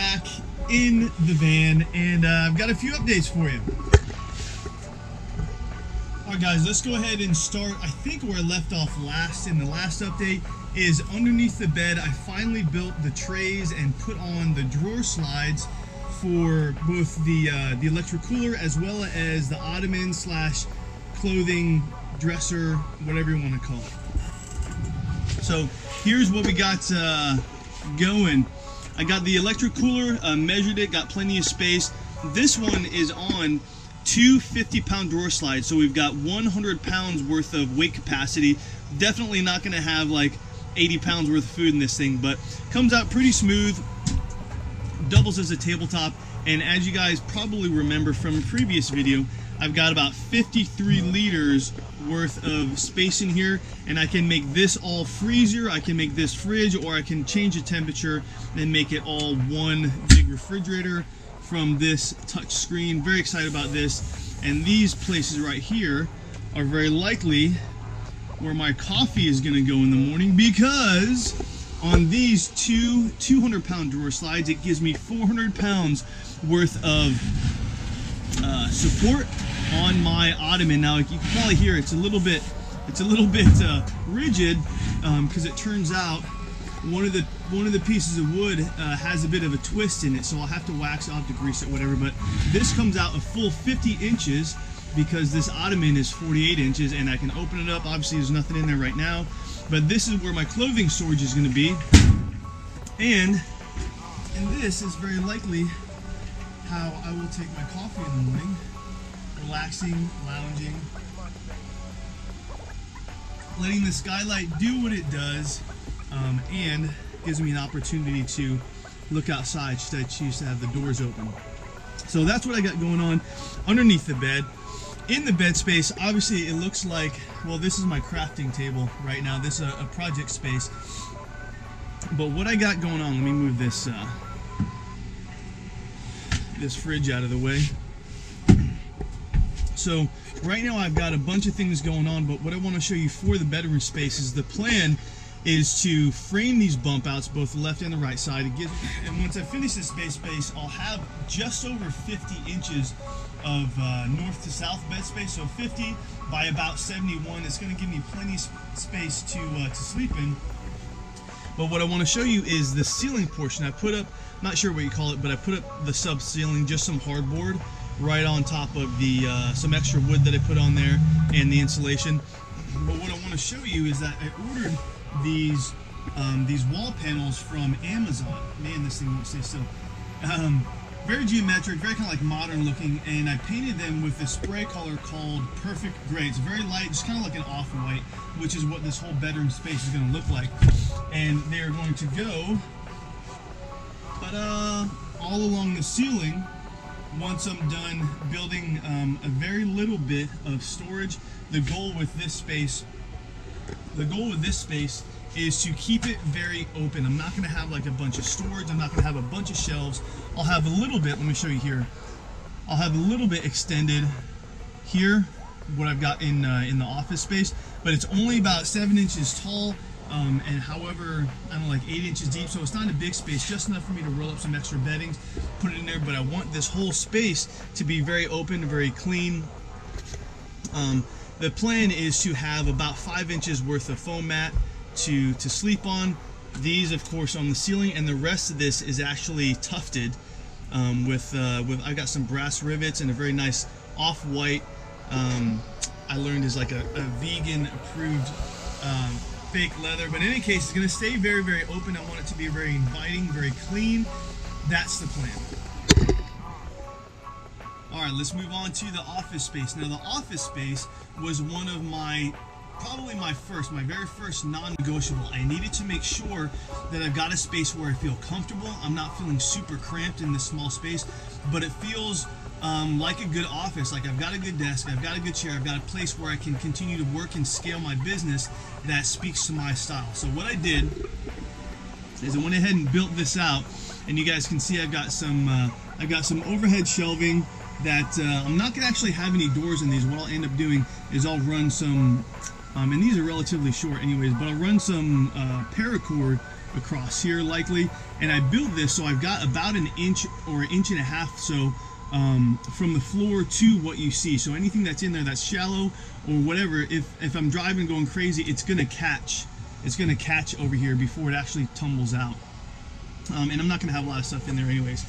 back in the van, and I've got a few updates for you. Alright guys, let's go ahead and start. I think where I left off last in the last update is underneath the bed. I finally built the trays and put on the drawer slides for both the electric cooler as well as the ottoman slash clothing dresser, whatever you want to call it. So here's what we got going. I got the electric cooler, measured it, got plenty of space. This one is on two 50-pound drawer slides, so we've got 100 pounds worth of weight capacity. Definitely not going to have like 80 pounds worth of food in this thing, but comes out pretty smooth, doubles as a tabletop. And as you guys probably remember from a previous video, I've got about 53 liters worth of space in here, and I can make this all freezer, I can make this fridge, or I can change the temperature and make it all one big refrigerator from this touch screen. Very excited about this. And these places right here are very likely where my coffee is going to go in the morning, because on these two 200-pound drawer slides, it gives me 400 pounds worth of support on my ottoman. Now you can probably hear it's a little bit rigid, because it turns out one of the pieces of wood has a bit of a twist in it, so I'll have to wax it, I'll have to grease it, whatever. But this comes out a full 50 inches because this ottoman is 48 inches, and I can open it up. Obviously there's nothing in there right now, but this is where my clothing storage is going to be, and this is very likely how I will take my coffee in the morning, relaxing, lounging, letting the skylight do what it does, and gives me an opportunity to look outside should I choose to have the doors open. So that's what I got going on underneath the bed. In the bed space, obviously it looks like, well, this is my crafting table right now. This is a project space. But what I got going on, let me move this this fridge out of the way. So right now I've got a bunch of things going on, but what I want to show you for the bedroom space is the plan is to frame these bump outs, both the left and the right side. And once I finish this space, I'll have just over 50 inches of north to south bed space. So 50 by about 71. It's going to give me plenty of space to sleep in. But what I want to show you is the ceiling portion. I put up, not sure what you call it, but I put up the sub ceiling, just some hardboard right on top of the some extra wood that I put on there and the insulation. But what I want to show you is that I ordered these wall panels from Amazon. Man, this thing won't stay still. Very geometric, very kind of like modern looking, and I painted them with a spray color called Perfect Gray. It's very light, just kind of like an off-white, which is what this whole bedroom space is going to look like. And they're going to go all along the ceiling once I'm done building a very little bit of storage. The goal with this space is to keep it very open. I'm not going to have like a bunch of storage. I'm not going to have a bunch of shelves. I'll have a little bit, let me show you here. I'll have a little bit extended here, what I've got in the office space, but it's only about 7 inches tall, and however, I don't know, like 8 inches deep, so it's not a big space, just enough for me to roll up some extra beddings, put it in there. But I want this whole space to be very open, very clean. The plan is to have about 5 inches worth of foam mat to sleep on. These, of course, on the ceiling, and the rest of this is actually tufted with I got some brass rivets and a very nice off-white. I learned is like a vegan approved fake leather. But in any case, it's going to stay very, very open. I want it to be very inviting, very clean. That's the plan. All right, let's move on to the office space. Now, the office space was one of probably my very first non-negotiable. I needed to make sure that I've got a space where I feel comfortable. I'm not feeling super cramped in this small space, but it feels like a good office. Like I've got a good desk, I've got a good chair, I've got a place where I can continue to work and scale my business that speaks to my style. So what I did is I went ahead and built this out, and you guys can see I've got some overhead shelving that I'm not going to actually have any doors in these. What I'll end up doing is I'll run some, and these are relatively short anyways, but I'll run some paracord across here likely. And I built this so I've got about an inch or an inch and a half so from the floor to what you see. So anything that's in there that's shallow or whatever, if I'm driving going crazy, it's gonna catch. It's gonna catch over here before it actually tumbles out. And I'm not gonna have a lot of stuff in there anyways.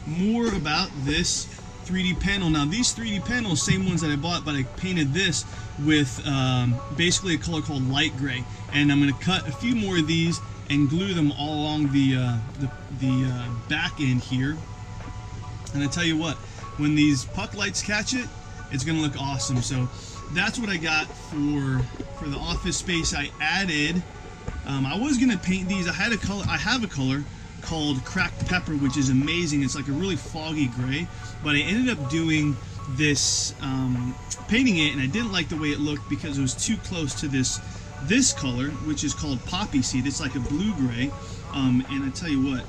More about this 3D panel. Now these 3D panels, same ones that I bought, but I painted this with basically a color called light gray. And I'm gonna cut a few more of these and glue them all along the back end here. And I tell you what, when these puck lights catch it, it's gonna look awesome. So that's what I got for the office space. I added, I was gonna paint these. I have a color called Cracked Pepper, which is amazing. It's like a really foggy gray, but I ended up doing this, painting it, and I didn't like the way it looked because it was too close to this color, which is called Poppy Seed. It's like a blue gray, and I tell you what,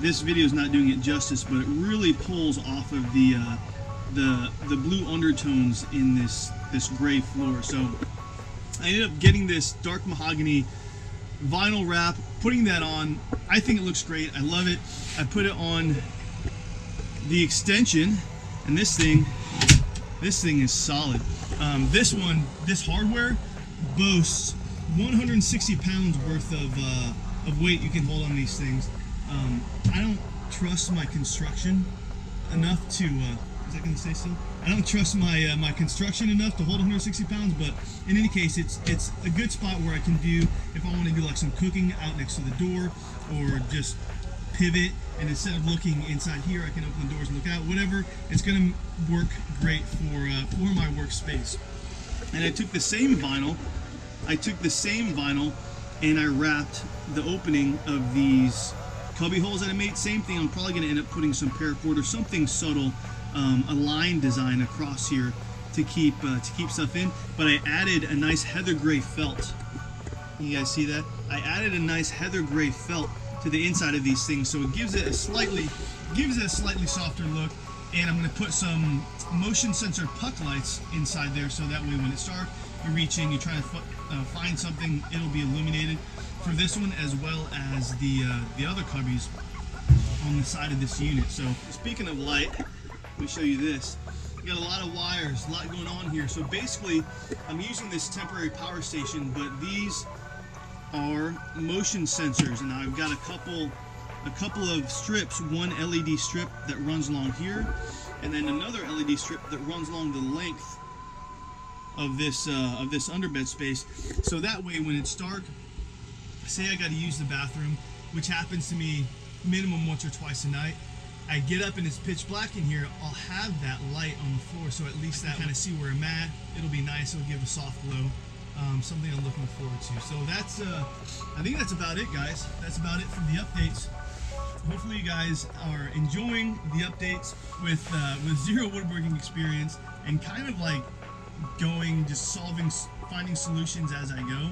this video is not doing it justice, but it really pulls off of the blue undertones in this gray floor. So I ended up getting this dark mahogany vinyl wrap, putting that on. I think it looks great. I love it. I put it on the extension, and this thing is solid. This hardware boasts 160 pounds worth of weight you can hold on these things. I don't trust my construction enough to, is that going to stay still? I don't trust my construction enough to hold 160 pounds, but in any case, it's a good spot where I can do, if I want to do like some cooking out next to the door, or just pivot, and instead of looking inside here, I can open the doors and look out, whatever. It's going to work great for my workspace. And I took the same vinyl, and I wrapped the opening of these cubby holes that I made. Same thing, I'm probably going to end up putting some paracord or something subtle, a line design across here to keep stuff in. But I added a nice heather gray felt. You guys see that? I added a nice heather gray felt to the inside of these things, so it gives it a slightly softer look. And I'm going to put some motion sensor puck lights inside there, so that way when it's dark, you reach in, you try to find something, it'll be illuminated. For this one, as well as the other cubbies on the side of this unit. So speaking of light, let me show you this. We got a lot of wires, a lot going on here. So basically, I'm using this temporary power station, but these are motion sensors, and I've got a couple of strips, one LED strip that runs along here, and then another LED strip that runs along the length of this underbed space. So that way, when it's dark, say I got to use the bathroom, which happens to me minimum once or twice a night, I get up and it's pitch black in here, I'll have that light on the floor, so at least I kind of see where I'm at. It'll be nice, it'll give a soft glow. Something I'm looking forward to. So that's, I think that's about it, guys. That's about it for the updates. Hopefully you guys are enjoying the updates with zero woodworking experience, and kind of like finding solutions as I go.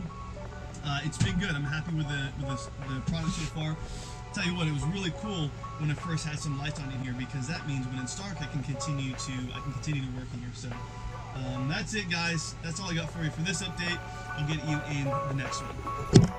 It's been good. I'm happy with the product so far. Tell you what, it was really cool when I first had some lights on in here, because that means when it's dark, I can continue to work in here. So that's it, guys. That's all I got for you for this update. I'll get you in the next one.